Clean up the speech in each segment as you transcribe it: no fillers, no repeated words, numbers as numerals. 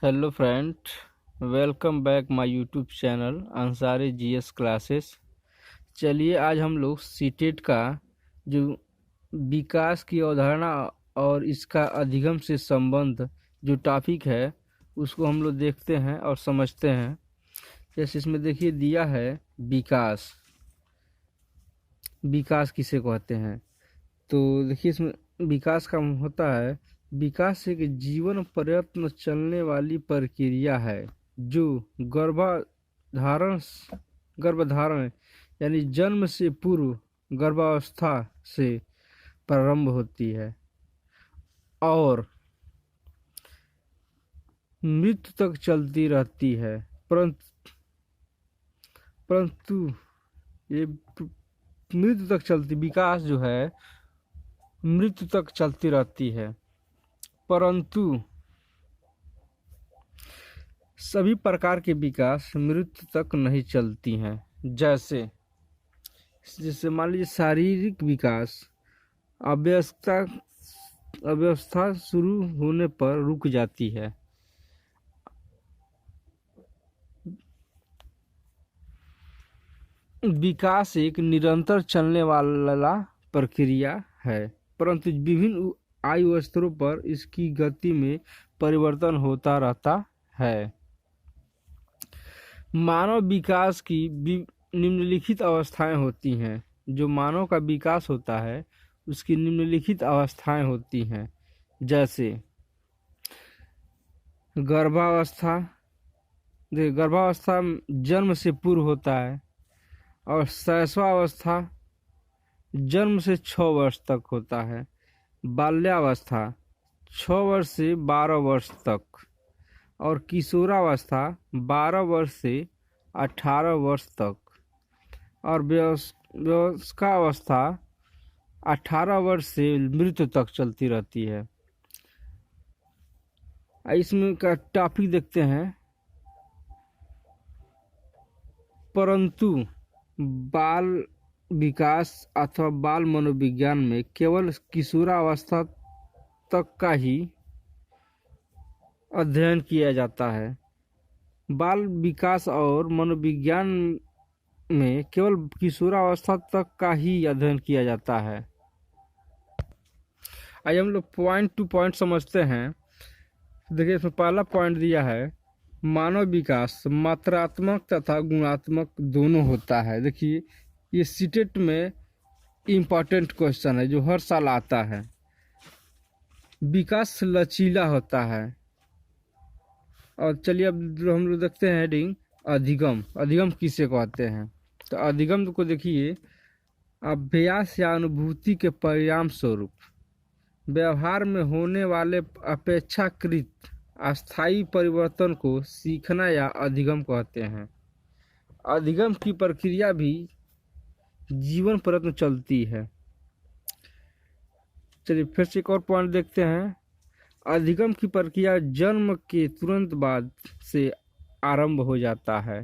Hello friend, welcome back my YouTube channel Ansari GS classes. चलिए आज हम लोग सीटेट का जो विकास की अवधारणा और इसका अधिगम से संबंध जो टॉपिक है उसको हम लोग देखते हैं और समझते हैं। जैसे इसमें देखिए दिया है विकास। विकास किसे कहते हैं? तो देखिए इसमें विकास का होता है, विकास एक जीवन पर्यंत चलने वाली प्रक्रिया है जो गर्भाधारण गर्भधारण यानी जन्म से पूर्व गर्भावस्था से प्रारंभ होती है और मृत्यु तक चलती रहती है। परंतु ये मृत्यु तक चलती विकास जो है मृत्यु तक चलती रहती है, परंतु सभी प्रकार के विकास मृत्यु तक नहीं चलती हैं। जैसे जैसे मान लीजिए शारीरिक विकास अव्यवस्था अव्यवस्था शुरू होने पर रुक जाती है। विकास एक निरंतर चलने वाला प्रक्रिया है, परंतु विभिन्न आयु स्तरों पर इसकी गति में परिवर्तन होता रहता है। मानव विकास की निम्नलिखित अवस्थाएं होती हैं। जो मानव का विकास होता है उसकी निम्नलिखित अवस्थाएं होती हैं। जैसे गर्भावस्था, गर्भावस्था जन्म से पूर्व होता है और शैशवावस्था जन्म से 6 वर्ष तक होता है। बाल्यावस्था 6 वर्ष से 12 वर्ष तक और किशोरावस्था 12 वर्ष से 18 वर्ष तक और वयस्कावस्था 18 वर्ष से मृत्यु तक चलती रहती है। इसमें का टॉपिक देखते हैं। परंतु बाल विकास अथवा बाल मनोविज्ञान में केवल किशोरावस्था तक का ही अध्ययन किया जाता है। बाल विकास और मनोविज्ञान में केवल किशोरावस्था तक का ही अध्ययन किया जाता है। आइए हम लोग पॉइंट टू पॉइंट समझते हैं। देखिए इसमें पहला पॉइंट दिया है, मानव विकास मात्रात्मक तथा गुणात्मक दोनों होता है। देखिए ये सीटेट में इम्पोर्टेंट क्वेश्चन है जो हर साल आता है। विकास लचीला होता है। और चलिए अब हम लोग देखते हैं हेडिंग अधिगम। अधिगम किसे कहते हैं? तो अधिगम को देखिए, अभ्यास या अनुभूति के परिणाम स्वरूप व्यवहार में होने वाले अपेक्षाकृत अस्थायी परिवर्तन को सीखना या अधिगम कहते हैं। अधिगम की प्रक्रिया भी जीवन पर्यंत चलती है। चलिए फिर से एक और पॉइंट देखते हैं। अधिगम की प्रक्रिया जन्म के तुरंत बाद से आरंभ हो जाता है।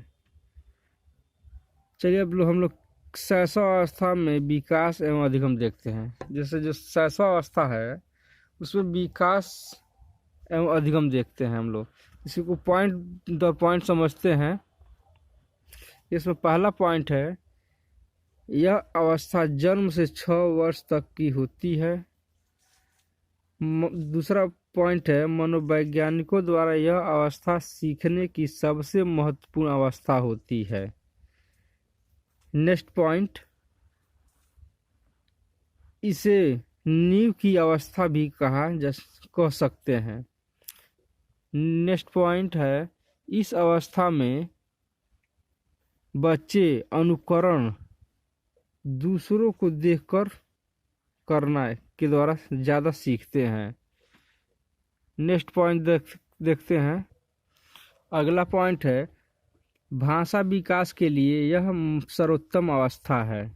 चलिए अब हम लोग शैशवावस्था में विकास एवं अधिगम देखते हैं। जैसे जो शैशवावस्था है उसमें विकास एवं अधिगम देखते हैं हम लोग। इसी को पॉइंट दर पॉइंट समझते हैं। इसमें पहला पॉइंट है, यह अवस्था जन्म से 6 वर्ष तक की होती है। दूसरा पॉइंट है, मनोवैज्ञानिकों द्वारा यह अवस्था सीखने की सबसे महत्वपूर्ण अवस्था होती है। नेक्स्ट पॉइंट, इसे नींव की अवस्था भी कह सकते हैं। नेक्स्ट पॉइंट है, इस अवस्था में बच्चे अनुकरण दूसरों को देखकर करना के द्वारा ज़्यादा सीखते हैं। नेक्स्ट पॉइंट देखते हैं। अगला पॉइंट है, भाषा विकास के लिए यह सर्वोत्तम अवस्था है।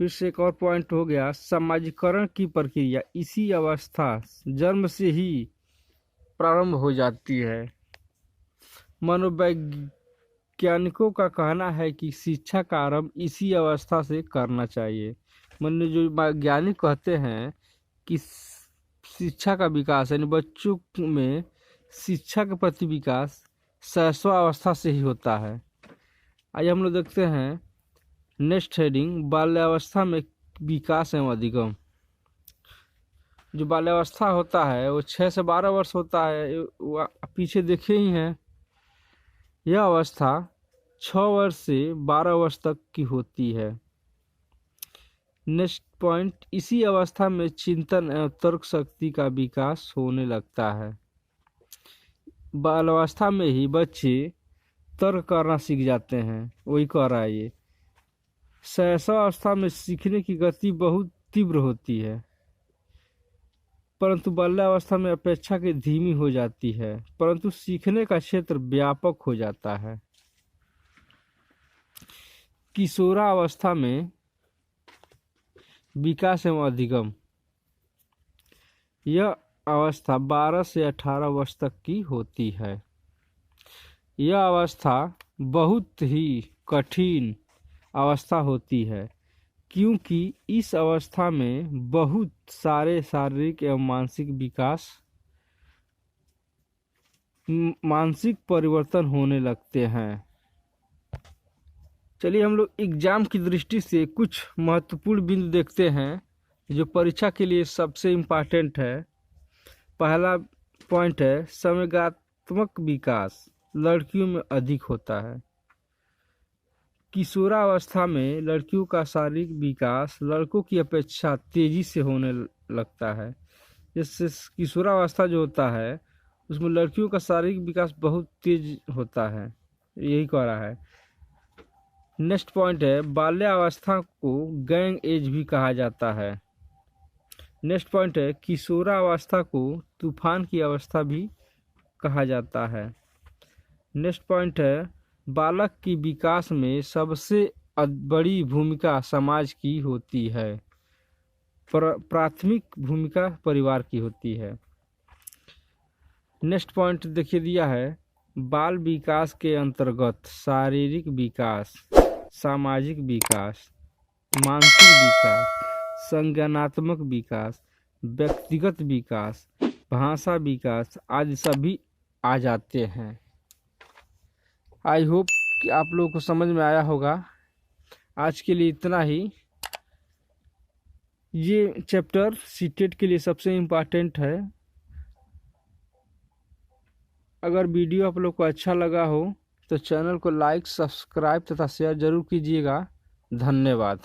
फिर से एक और पॉइंट हो गया, समाजीकरण की प्रक्रिया इसी अवस्था जन्म से ही प्रारंभ हो जाती है। मनोवैज्ञानिकों का कहना है कि शिक्षा का आरंभ इसी अवस्था से करना चाहिए। जो वैज्ञानिक कहते हैं कि शिक्षा का विकास यानी बच्चों में शिक्षा के प्रति विकास शैशवावस्था से ही होता है। आइए हम लोग देखते हैं नेक्स्ट हेडिंग, बाल्यावस्था में विकास एवं अधिगम। जो बाल्यावस्था होता है वो 6 से 12 वर्ष होता है। वो पीछे देखे ही हैं, यह अवस्था 6 वर्ष से 12 वर्ष तक की होती है। नेक्स्ट पॉइंट, इसी अवस्था में चिंतन एवं तर्क शक्ति का विकास होने लगता है। बाल्यावस्था में ही बच्चे तर्क करना सीख जाते हैं, वही कह रहा है ये। शैशवावस्था में सीखने की गति बहुत तीव्र होती है, परंतु बाल्यावस्था में अपेक्षा के धीमी हो जाती है, परंतु सीखने का क्षेत्र व्यापक हो जाता है। किशोरावस्था में विकास एवं अधिगम, यह अवस्था 12 से 18 वर्ष तक की होती है। यह अवस्था बहुत ही कठिन अवस्था होती है, क्योंकि इस अवस्था में बहुत सारे शारीरिक एवं मानसिक परिवर्तन होने लगते हैं। चलिए हम लोग एग्जाम की दृष्टि से कुछ महत्वपूर्ण बिंदु देखते हैं जो परीक्षा के लिए सबसे इम्पोर्टेंट है। पहला पॉइंट है, संवेगात्मक विकास लड़कियों में अधिक होता है। किशोरावस्था में लड़कियों का शारीरिक विकास लड़कों की अपेक्षा तेजी से होने लगता है। जिससे किशोरावस्था जो होता है उसमें लड़कियों का शारीरिक विकास बहुत तेज होता है, यही कह रहा है। नेक्स्ट पॉइंट है, बाल्यावस्था को गैंग एज भी कहा जाता है। नेक्स्ट पॉइंट है, किशोरावस्था को तूफान की अवस्था भी कहा जाता है। नेक्स्ट पॉइंट है, बालक की विकास में सबसे बड़ी भूमिका समाज की होती है। प्राथमिक भूमिका परिवार की होती है। नेक्स्ट पॉइंट देखिए दिया है, बाल विकास के अंतर्गत शारीरिक विकास, सामाजिक विकास, मानसिक विकास, संज्ञानात्मक विकास, व्यक्तिगत विकास, भाषा विकास आदि सभी आ जाते हैं। आई होप कि आप लोगों को समझ में आया होगा। आज के लिए इतना ही। ये चैप्टर सीटेट के लिए सबसे इम्पोर्टेंट है। अगर वीडियो आप लोग को अच्छा लगा हो तो चैनल को लाइक, सब्सक्राइब तथा शेयर जरूर कीजिएगा। धन्यवाद।